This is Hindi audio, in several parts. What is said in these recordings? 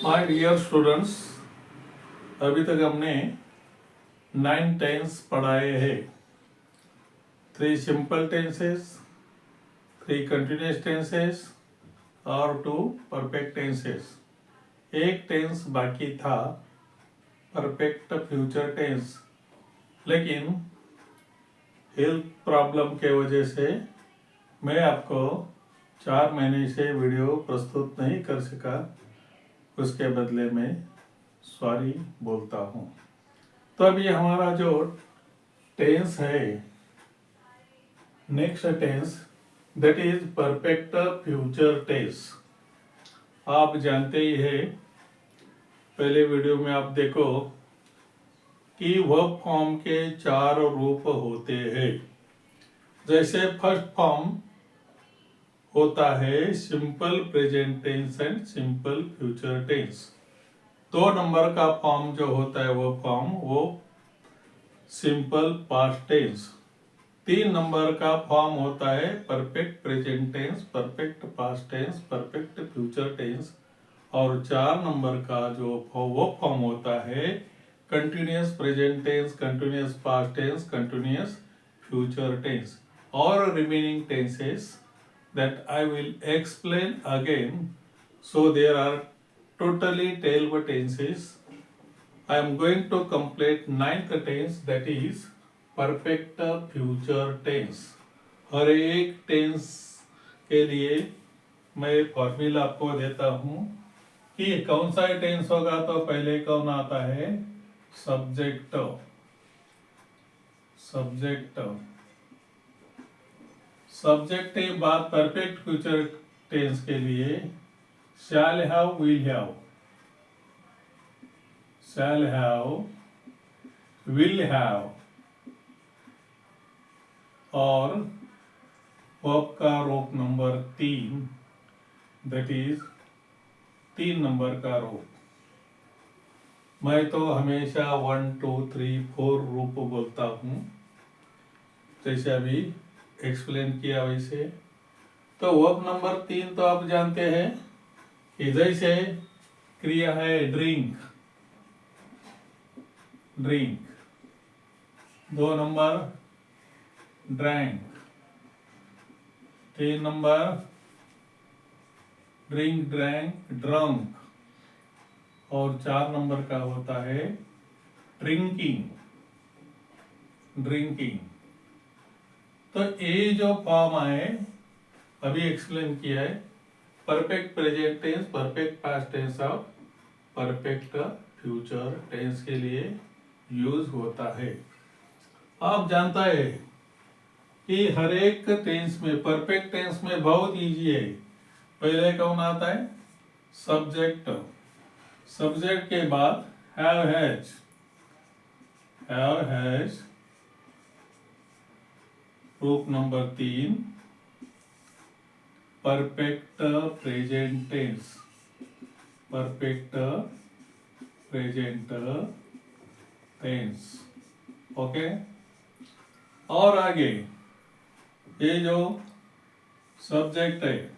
माय डियर स्टूडेंट्स, अभी तक हमने 9 टेंस पढ़ाए हैं। 3 सिंपल टेंसेस, 3 कंटिन्यूस टेंसेस और 2 परफेक्ट टेंसेस। एक टेंस बाकी था, परफेक्ट फ्यूचर टेंस, लेकिन हेल्थ प्रॉब्लम के वजह से मैं आपको 4 महीने से वीडियो प्रस्तुत नहीं कर सका। उसके बदले में सॉरी बोलता हूँ। तो अभी हमारा जो टेंस है, next tense, that is perfect future tense. आप जानते ही है, पहले वीडियो में आप देखो कि वर्ब फॉर्म के 4 रूप होते हैं। जैसे फर्स्ट फॉर्म होता है simple present tense and simple future tense. 2 number का फॉर्म जो होता है वो सिंपल पास्ट टेंस। 3 नंबर का फॉर्म होता है perfect present tense, perfect past tense, perfect future tense. और 4 नंबर का जो वो फॉर्म होता है continuous present tense, continuous past tense, continuous future tense. और remaining tenses that I will explain again. So there are totally 12 tenses. I am going to complete 9th tense, that is perfect future tense. हर एक टेंस के लिए मैं फॉर्मूला आपको देता हूँ कि कौन सा टेंस होगा। तो पहले कौन आता है? सब्जेक्ट। सब्जेक्ट के बाद परफेक्ट फ्यूचर टेंस के लिए shall have, will have और वर्ब का रूप नंबर 3, दैट इज 3 नंबर का रूप। मैं तो हमेशा 1, 2, 3, 4 रूप बोलता हूँ, जैसे अभी एक्सप्लेन किया वैसे। तो वर्ब नंबर 3 तो आप जानते हैं कि जैसे क्रिया है drink. 2 number drank. 3 number drink, drank, drunk. और 4 नंबर का होता है ड्रिंकिंग। तो ये जो फॉर्म आए अभी एक्सप्लेन किया है, perfect present tense, perfect past tense और परफेक्ट फ्यूचर टेंस के लिए यूज होता है। आप जानता है कि हर एक टेंस में, परफेक्ट टेंस में बहुत इजी है। पहले कौन आता है? सब्जेक्ट। सब्जेक्ट के बाद हैव हैज रूप number 3 perfect present tense. Okay. और आगे ये जो सब्जेक्ट है,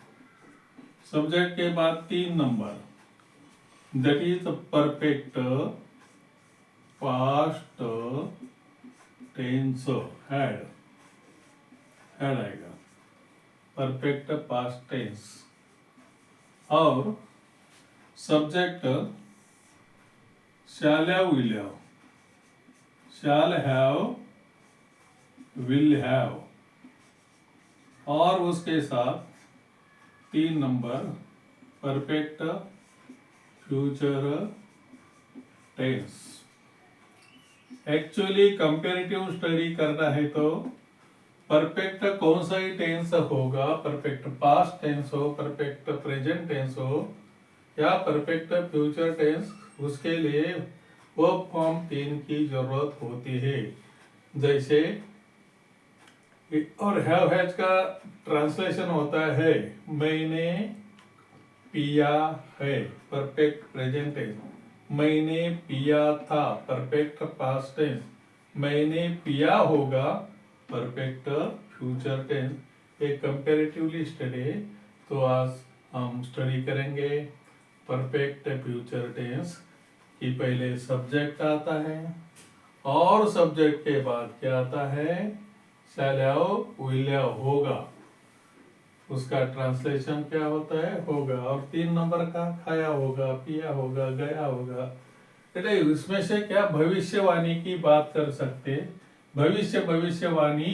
सब्जेक्ट के बाद 3 number, that is perfect past tense. Had आएगा, परफेक्ट पास्ट टेंस। और subject shall have, will have और उसके साथ 3 number perfect future tense. Actually comparative study करना है तो परफेक्ट कौन सा ही टेंस होगा, परफेक्ट पास्ट टेंस हो, परफेक्ट प्रेजेंट टेंस हो या परफेक्ट फ्यूचर टेंस, उसके लिए वर्ब फॉर्म 3 की जरूरत होती है। जैसे और हैज का ट्रांसलेशन होता है मैंने पिया है, परफेक्ट प्रेजेंट टेंस। मैंने पिया था, परफेक्ट पास्ट टेंस। मैंने पिया होगा, परफेक्ट फ्यूचर टेंस। एक कंपैरेटिवली स्टडी है, तो आज हम स्टडी करेंगे परफेक्ट फ्यूचर टेंस कि पहले सब्जेक्ट आता है और सब्जेक्ट के बाद क्या आता है, शैल हैव विल हैव होगा, उसका ट्रांसलेशन क्या होता है, होगा। और 3 नंबर का खाया होगा, पिया होगा, गया होगा। तो इसमें से क्या भविष्यवाणी की बात कर सकते, भविष्यवाणी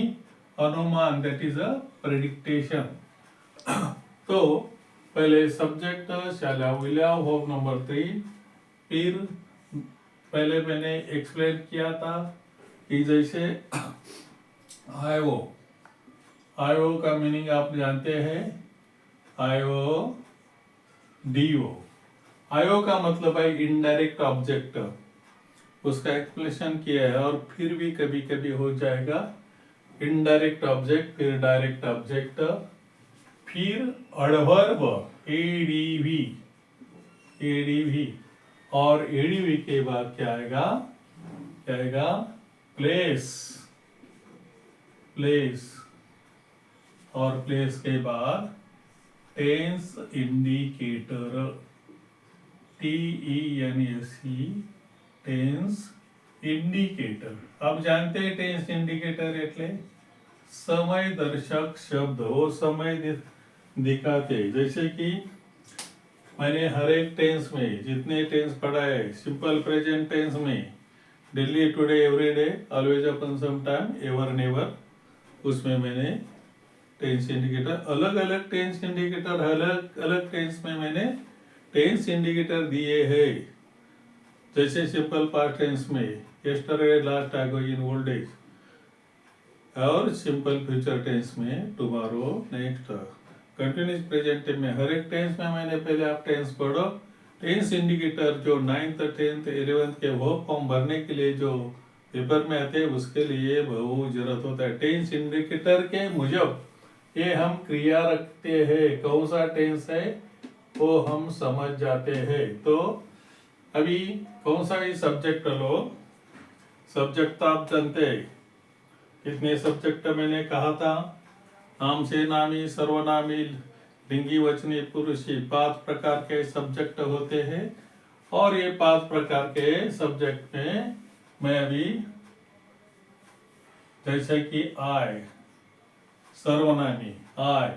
अनुमान, दैट इज अ प्रेडिक्टेशन। तो पहले subject shall have will have verb number 3, फिर पहले मैंने एक्सप्लेन किया था कि जैसे आयो का मीनिंग आप जानते हैं, आयो डीओ। आयो का मतलब है इनडायरेक्ट ऑब्जेक्ट, उसका एक्सप्लेनेशन किया है। और फिर भी कभी कभी हो जाएगा इनडायरेक्ट ऑब्जेक्ट, फिर डायरेक्ट ऑब्जेक्ट, फिर एडवर्ब एडीवी, और एडीवी के बाद क्या आएगा प्लेस, और प्लेस के बाद tense indicator, TENSE, tense indicator. आप जानते हैं टेंस इंडिकेटर એટલે समय दर्शक शब्द, वो समय दिखाते। जैसे कि मैंने हर एक टेंस में जितने टेंस पढ़ा है, सिंपल प्रेजेंट टेंस में डेली, टुडे, एवरीडे, ऑलवेज, अपन, सम टाइम, एवर, नेवर, उसमें मैंने टेंस इंडिकेटर, अलग अलग टेंस इंडिकेटर, अलग अलग टेंस में मैंने टेंस इंडिकेटर दिए हैं। जैसे सिंपल पास्ट टेंस में यस्टरडे, लास्ट, आई गो, इन, ओल्ड एज, और सिंपल फ्यूचर टेंस में टुमारो, नेक्स्ट। कंटिन्यूस प्रेजेंट में हर एक टेंस में मैंने पहले आप टेंस पढ़ो। टेंस इंडिकेटर जो 9th, 10th, 11th के वो फॉर्म भरने के लिए जो पेपर में आते हैं, उसके लिए बहुत जरूरत होता है। टेंस इंडिकेटर के मुजब ये हम क्रिया रखते हैं, कौन सा टेंस है वो हम समझ जाते हैं। तो अभी कौन सा ही सब्जेक्ट लो, सब्जेक्ट तो आप जानते हैं कितने सब्जेक्ट मैंने कहा था, नाम से नामी, सर्वनामी, लिंगी, वचनी, पुरुषी, 5 प्रकार के सब्जेक्ट होते हैं। और ये 5 प्रकार के सब्जेक्ट में मैं अभी जैसे कि आय, सर्वनामी आय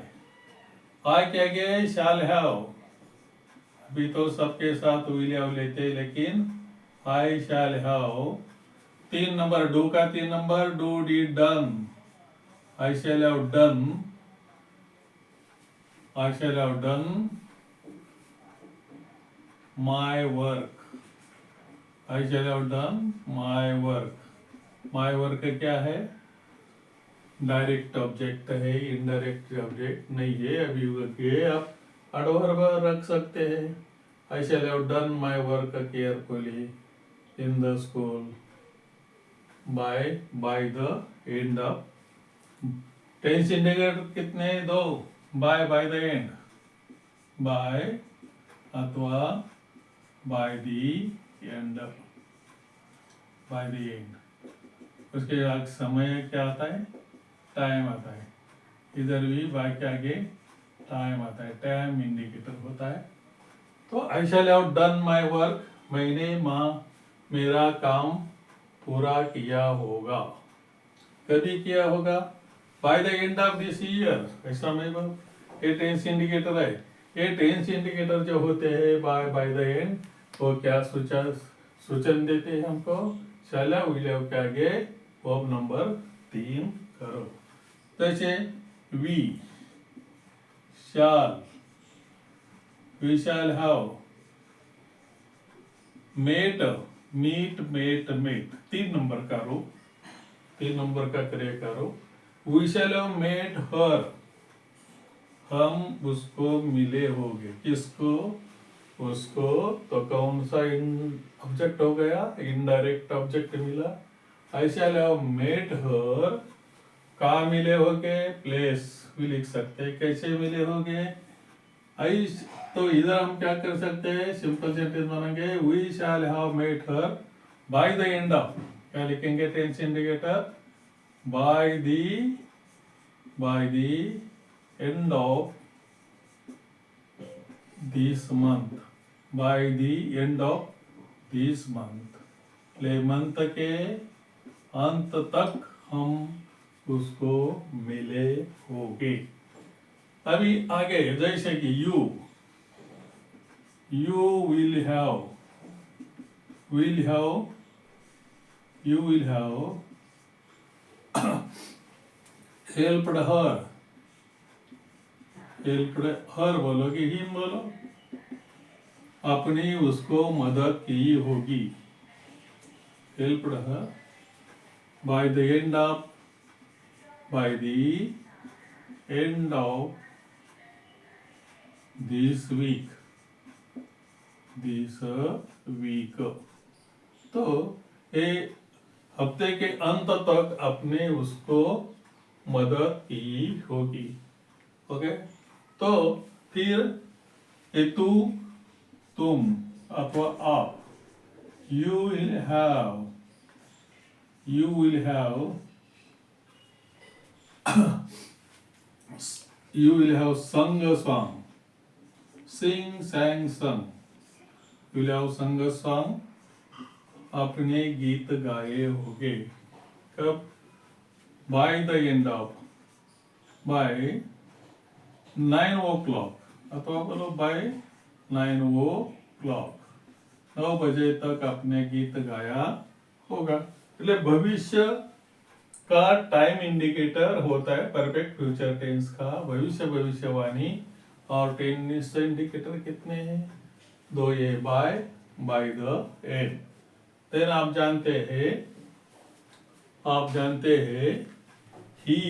के आगे शैल हैव, अभी तो सबके साथ विल हैव लेते, लेकिन आई शैल हैव। 3 नंबर डू का 3 number, do, did, done, I shall have done, I shall have done my work, I shall have done my work। my work क्या है, डायरेक्ट ऑब्जेक्ट है, इनडायरेक्ट ऑब्जेक्ट नहीं है। अभी ये आप एडवर्ब रख सकते हैं। I shall have done my work carefully in the school by the end of। Tense indicator कितने, 2, by the end, by अथवा by the end, by the end। उसके आगे समय क्या आता है, टाइम आता है। इधर भी by के आगे टाइम आता है, टाइम इंडिकेटर होता है। तो I shall have done my work, मैंने मेरा काम पूरा किया होगा। कभी किया होगा, by the end of this year, ऐसा मैं ये टेंस इंडिकेटर है। ये टेंस इंडिकेटर जो होते हैं by the end, वो क्या सूचन देते हैं हमको, शैल हैव विल हैव के आगे वर्ब नंबर 3 करो। जैसे we shall have met, meet, 3 number का रूप, 3 नंबर का क्रिया करो। We shall have met her, हम उसको मिले होंगे, किसको, उसको। तो कौन सा ऑब्जेक्ट हो गया, इनडायरेक्ट ऑब्जेक्ट मिला। आई शैल हैव मेट हर, कहाँ मिले होंगे, प्लेस भी लिख सकते हैं। कैसे मिले होंगे, आई, तो इधर हम क्या कर सकते हैं, सिंपल सेंटेंस बनाएंगे, we shall have met her by the end of, क्या लिखेंगे tense indicator, by the end of this month, by the end of this month, month के अंत तक हम उसको मिले होंगे। अभी आगे जैसे कि you will have, you will have helped her बोलो कि हिम बोलो, अपनी उसको मदद की होगी। helped her by the end of this week, तो ये हफ्ते के अंत तक अपने उसको मदद की होगी। ओके, तो फिर ये तू, तुम अथवा आप, you will have sung a song, sing, sang, sung, you will have sung a song, अपने गीत गाए होंगे। कब? By the end of, by 9 o'clock, अथवा बोलो बाय 9 o'clock, 9 बजे तक अपने गीत गाया होगा। એટલે भविष्य का टाइम इंडिकेटर होता है परफेक्ट फ्यूचर टेंस का भविष्य, भविष्यवाणी। और टेंस इंडिकेटर कितने हैं? 2, ये बाय द एंड। देन आप जानते हैं ही,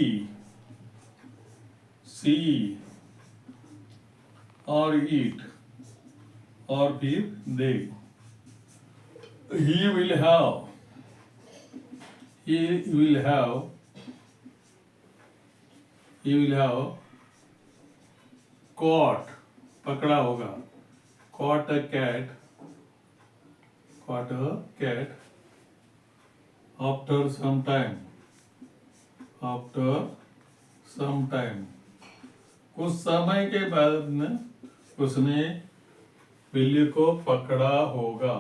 सी और इट, और फिर दे। he will have caught, पकड़ा होगा, caught a cat after some time, कुछ समय के बाद में उसने बिल्ली को पकड़ा होगा।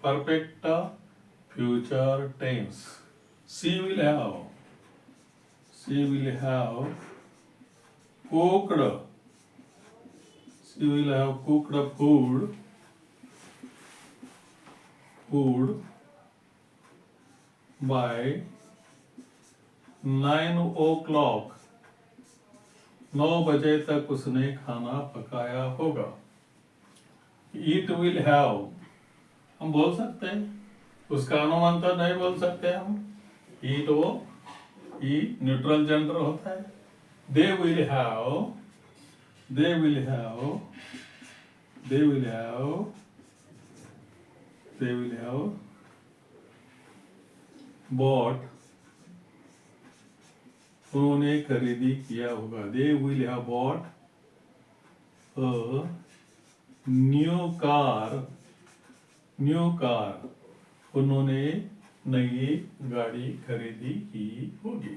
Perfect future tense. she will have cooked food by 9 o'clock, 9 बजे तक उसने खाना पकाया होगा। It will have, हम बोल सकते हैं, उसका अनुमान तो नहीं बोल सकते हम। It वो न्यूट्रल जेंडर होता है। They will have bought, उन्होंने खरीदी किया होगा। They will have bought a new car, उन्होंने नई गाड़ी खरीदी की होगी।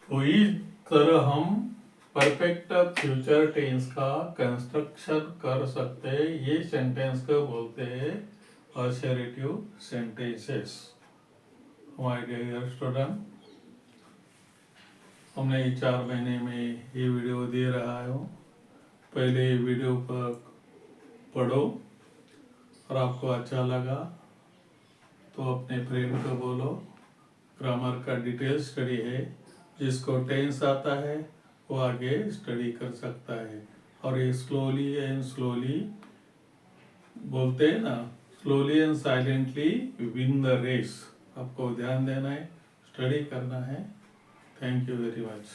तो इस तरह हम परफेक्ट फ्यूचर टेंस का कंस्ट्रक्शन कर सकते हैं। ये सेंटेंस को बोलते हैं assertive sentences. My dear student, हमने 4 महीने में ये वीडियो दे रहा हूँ। पहले वीडियो पर पढ़ो और आपको अच्छा लगा तो अपने फ्रेंड को बोलो। ग्रामर का डिटेल स्टडी है, जिसको टेंस आता है वो आगे स्टडी कर सकता है। और ये स्लोली बोलते हैं ना, slowly and silently win the race. आपको ध्यान देना है, स्टडी करना है। Thank you very much.